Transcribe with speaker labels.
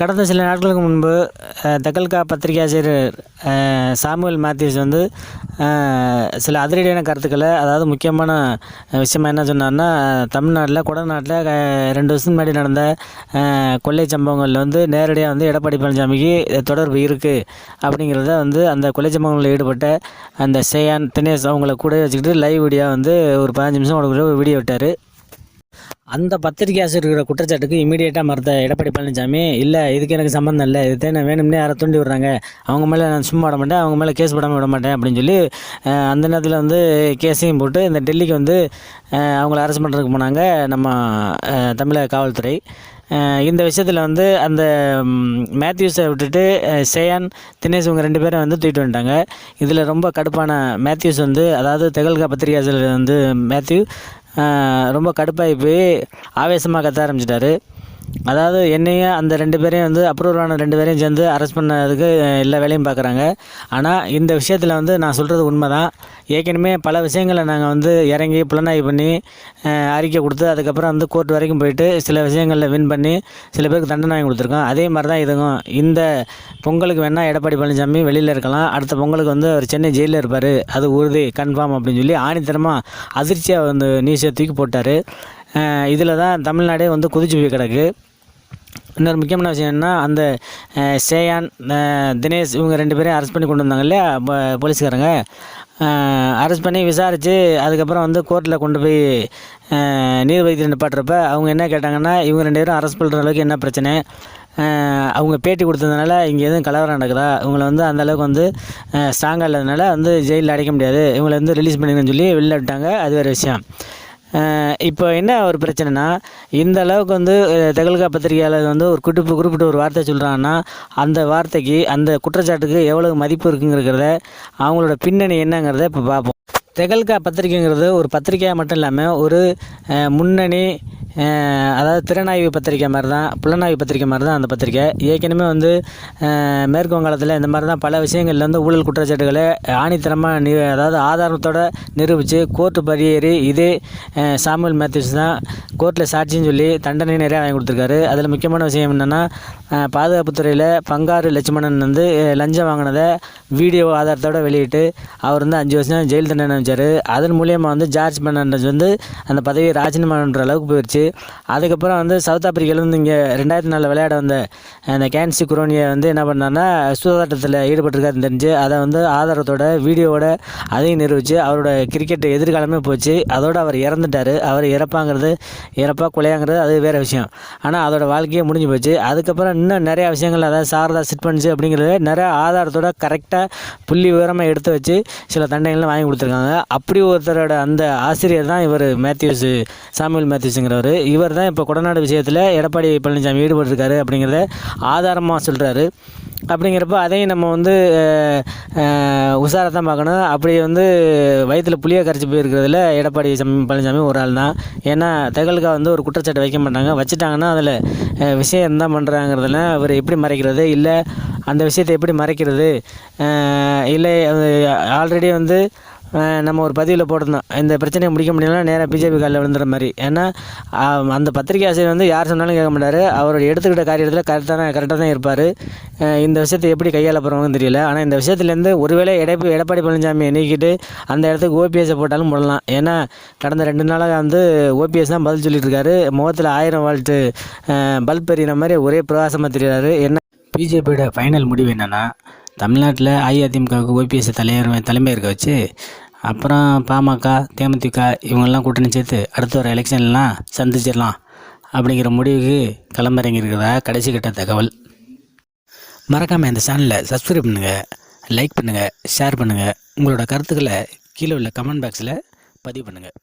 Speaker 1: கடந்த சில நாட்களுக்கு முன்பு தகல்கா பத்திரிகை ஆசிரியர் சாமுவேல் மேத்யூஸ் வந்து சில அதிரடியான கருத்துக்களை, அதாவது முக்கியமான விஷயமா என்ன சொன்னார்னா, தமிழ்நாட்டில் குடநாட்டில் 2 வருஷத்துக்கு முன்னாடி நடந்த கொள்ளை சம்பவங்களில் வந்து நேரடியாக வந்து எடப்பாடி பழனிசாமிக்கு தொடர்பு இருக்குது அப்படிங்கிறத வந்து அந்த கொள்ளை சம்பவங்களில் ஈடுபட்ட அந்த சேயான் தினேஷ் அவங்கள கூட வச்சுக்கிட்டு லைவ் வீடியோ வந்து ஒரு 15 நிமிஷம் ஒரு வீடியோ விட்டார். அந்த பத்திரிகை ஆசிரியர் குற்றச்சாட்டுக்கு இமீடியட்டாக மறுத்த எடப்பாடி பழனிசாமி, இல்லை இதுக்கு எனக்கு சம்மந்தம் இல்லை, இது நான் வேணும்னே யாரை தூண்டி விடுறாங்க, அவங்க மேலே நான் சும்மா விட மாட்டேன், அவங்க மேலே கேஸ் போடாமல் விட மாட்டேன் அப்படின்னு சொல்லி அந்த நேரத்தில் வந்து கேஸையும் போட்டு இந்த டெல்லிக்கு வந்து அவங்கள அரெஸ்ட் பண்ணுறதுக்கு போனாங்க நம்ம தமிழக காவல்துறை. இந்த விஷயத்தில் வந்து அந்த மேத்யூஸை விட்டுட்டு சேயான் தினேஷ் இவங்க 2 பேரும் வந்து தூக்கிட்டு வந்துட்டாங்க. இதில் ரொம்ப கடுப்பான மேத்யூஸ் வந்து, அதாவது தகல்கா பத்திரிகை ஆசிரியர் வந்து மேத்யூ ரொம்ப கடுப்பாகி போய் ஆவேசமாக கத்த ஆரம்பிச்சிட்டாரு. அதாவது என்னையும் அந்த 2 பேரையும் வந்து அப்ரூவலான 2 பேரையும் சேர்ந்து அரெஸ்ட் பண்ணதுக்கு எல்லா வேலையும் பார்க்குறாங்க. ஆனால் இந்த விஷயத்தில் வந்து நான் சொல்கிறது உண்மை தான். ஏற்கனவே பல விஷயங்களை நாங்கள் வந்து இறங்கி புலனாய்வு பண்ணி அறிக்கை கொடுத்து அதுக்கப்புறம் வந்து கோர்ட் வரைக்கும் போயிட்டு சில விஷயங்களில் வின் பண்ணி சில பேருக்கு தண்டனை வாங்கி கொடுத்துருக்கோம். அதே மாதிரி தான் இதுவும். இந்த பொங்கலுக்கு வேணால் எடப்பாடி பழனிசாமி வெளியில் இருக்கலாம், அடுத்த பொங்கலுக்கு வந்து அவர் சென்னை ஜெயிலில் இருப்பார், அது உறுதி கன்ஃபார்ம் அப்படின்னு சொல்லி ஆணித்தரமாக அதிர்ச்சியாக வந்து நியூஸை தூக்கி போட்டார். இதில் தான் தமிழ்நாடே வந்து குதிச்சு போய் கிடக்கு. இன்னொரு முக்கியமான விஷயம் என்னன்னா, அந்த சேயான் தினேஷ் இவங்க 2 பேரையும் அரெஸ்ட் பண்ணி கொண்டு வந்தாங்க இல்லையா போலீஸ்காரங்க. அரெஸ்ட் பண்ணி விசாரித்து அதுக்கப்புறம் வந்து கோர்ட்டில் கொண்டு போய் நீதிபதியில் நிப்பாட்டுறப்ப அவங்க என்ன கேட்டாங்கன்னா, இவங்க 2 பேரும் அரெஸ்ட் பண்ணுற அளவுக்கு என்ன பிரச்சனை, அவங்க பேட்டி கொடுத்ததுனால இங்கே எதுவும் கலவரம் நடக்குதா, இவங்களை வந்து அந்தளவுக்கு வந்து ஸ்ட்ராங்காக இல்லாதனால வந்து ஜெயிலில் அடைக்க முடியாது, இவங்களை வந்து ரிலீஸ் பண்ணிங்கன்னு சொல்லி வெளில விட்டாங்க. அது வேறு விஷயம். இப்போ என்ன ஒரு பிரச்சனைனா, இந்த அளவுக்கு வந்து தகல்கா பத்திரிகையாளர் வந்து ஒரு குறிப்பிட்ட ஒரு வார்த்தை சொல்கிறாங்கன்னா, அந்த வார்த்தைக்கு அந்த குற்றச்சாட்டுக்கு எவ்வளவு மதிப்பு இருக்குங்கிறத அவங்களோட பின்னணி என்னங்கிறத இப்போ பார்ப்போம். தகல்கா பத்திரிகைங்கிறது ஒரு பத்திரிகையாக மட்டும் இல்லாமல் ஒரு முன்னணி, அதாவது திறனாய்வு பத்திரிக்கை மாதிரி தான், புலனாய்வு பத்திரிக்கை மாதிரி தான் அந்த பத்திரிக்கை. ஏற்கனவே வந்து மேற்கு வங்காளத்தில் இந்த மாதிரி தான் பல விஷயங்களில் வந்து ஊழல் குற்றச்சாட்டுகளை ஆணித்தரமாக அதாவது ஆதாரத்தோடு நிரூபித்து கோர்ட்டு படியேறி இதே சாமுவேல் மேத்யூஸ் தான் கோர்ட்டில் சாட்சின்னு சொல்லி தண்டனை நிறையா வாங்கி கொடுத்துருக்காரு. அதில் முக்கியமான விஷயம் என்னென்னா, பாதுகாப்புத்துறையில் பங்காரு லட்சுமணன் வந்து லஞ்சம் வாங்கினதை வீடியோ ஆதாரத்தோடு வெளியிட்டு அவர் வந்து 5 வருஷம் ஜெயில் தண்டனை வச்சார். அதன் மூலியமாக வந்து ஜார்ஜ் பெர்னாண்டஸ் வந்து அந்த பதவியை ராஜினாமா பண்ணுற அளவுக்கு போயிடுச்சு. அதுக்கப்புறம் வந்து சவுத் ஆப்பிரிக்காவிலேருந்து இங்கே 2004 விளையாட வந்த அந்த கேன்சி குரோனியை வந்து என்ன பண்ணார்னா, சூதாட்டத்தில் ஈடுபட்டிருக்காருன்னு தெரிஞ்சு அதை வந்து ஆதாரத்தோட வீடியோவோட அதையும் நிரூபித்து அவரோட கிரிக்கெட் எதிர்காலமே போச்சு. அதோடு அவர் இறந்துட்டார். அவர் இறப்பா கொலையாங்கிறது அது வேறு விஷயம். ஆனால் அதோட வாழ்க்கையே முடிஞ்சு போச்சு. அதுக்கப்புறம் இன்னும் நிறையா விஷயங்கள், அதாவது சாரதா சிட் பண்ணிச்சு அப்படிங்கிறது நிறையா ஆதாரத்தோட கரெக்டாக புள்ளி விவரமாக எடுத்து வச்சு சில தண்டனைகள்லாம் வாங்கி கொடுத்துருக்காங்க. அப்படி ஒருத்தரோட அந்த ஆசிரியர் தான் இவர் சாமுவேல் மேத்யூஸுங்கிறவர். இவர் தான் இப்போ கொடநாடு விஷயத்தில் எடப்பாடி பழனிசாமி ஈடுபட்டிருக்காரு அப்படிங்கிறத ஆதாரமாக சொல்கிறாரு. அப்படிங்கிறப்ப அதையும் நம்ம வந்து உஷாராக தான் பார்க்கணும். அப்படி வந்து வயிற்றில் புளியை கரைச்சி போயிருக்கிறதுல எடப்பாடி பழனிசாமி ஒரு ஆள் தான். ஏன்னா தகல்கா வந்து ஒரு குற்றச்சாட்டு வைக்க மாட்டாங்க, வச்சுட்டாங்கன்னா அதில் விஷயம் என்ன பண்ணுறாங்கிறதுல அவர் எப்படி மறைக்கிறது, இல்லை அந்த விஷயத்தை எப்படி மறைக்கிறது, இல்லை ஆல்ரெடி வந்து நம்ம ஒரு பதிவில் போட்டிருந்தோம், இந்த பிரச்சனையை முடிக்க முடியலன்னா நேராக பிஜேபி காலில் விழுந்துற மாதிரி. ஏன்னா அந்த பத்திரிகை ஆசிரியர் வந்து யார் சொன்னாலும் கேட்க மாட்டார். அவர் எடுத்துக்கிட்ட காரியத்தில் கரெக்டாக தான் இருப்பார். இந்த விஷயத்தை எப்படி கையாள போகிறவங்கன்னு தெரியல. ஆனால் இந்த விஷயத்துலேருந்து ஒருவேளை எடப்பாடி பழனிசாமியை நீக்கிட்டு அந்த இடத்துக்கு ஓபிஎஸை போட்டாலும் போடலாம். ஏன்னா கடந்த 2 நாளாக வந்து ஓபிஎஸ் தான் பதில் சொல்லிட்டு இருக்காரு. முகத்தில் 1000 வால்ட்டு பல்ப் எறிகிற மாதிரி ஒரே பிரகாசமாக தெரிகிறாரு. என்ன பிஜேபியோட ஃபைனல் முடிவு என்னென்னா, தமிழ்நாட்டில் அஇஅதிமுகவுக்கு ஓபிஎஸ் தலைமை இருக்க வச்சு அப்புறம் பாமக, தேமுதிக இவங்கெல்லாம் கூட்டணி சேர்த்து அடுத்த ஒரு எலெக்ஷன்லாம் சந்திச்சிடலாம் அப்படிங்கிற முடிவுக்கு களமிறங்கியிருக்கிறதா கடைசி கட்ட தகவல். மறக்காமல் இந்த சேனலை சப்ஸ்கிரைப் பண்ணுங்கள், லைக் பண்ணுங்கள், ஷேர் பண்ணுங்கள். உங்களோட கருத்துக்களை கீழே உள்ள கமெண்ட் பாக்ஸில் பதிவு பண்ணுங்கள்.